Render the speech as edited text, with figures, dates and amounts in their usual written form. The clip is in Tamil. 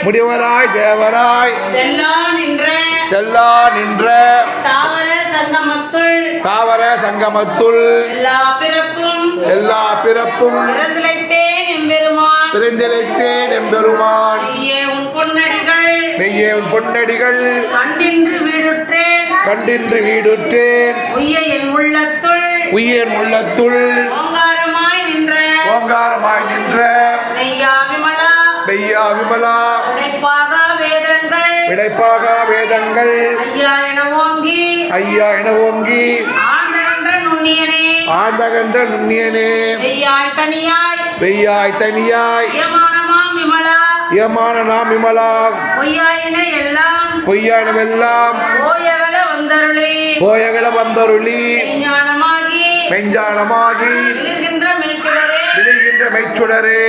முடிவராய் தேவராய் செல்லா நின்ற தாவர சங்கமத்துள் எல்லா பிறப்பும் பிறந்திழைத்தேன் எம்பெருமான் மெய்யே உன் பொன்னடிகள் கண்டின்று வீடுற்றேன் உய்ய என் உள்ளத்துள் ஓங்காரமாய் நின்ற மெய்யா விமலா விடைப்பாக வேதங்கள் ஐயா என ஓங்கி ஆழ்ந்தகன்ற நுண்ணியனே வெய்யாய் தனியாய் யமான நாம் விமலா பொய்யானவெல்லாம் போயகல வந்தருளி மெஞ்ஞானமாகி விழுகின்ற மெய்ச்சுடரே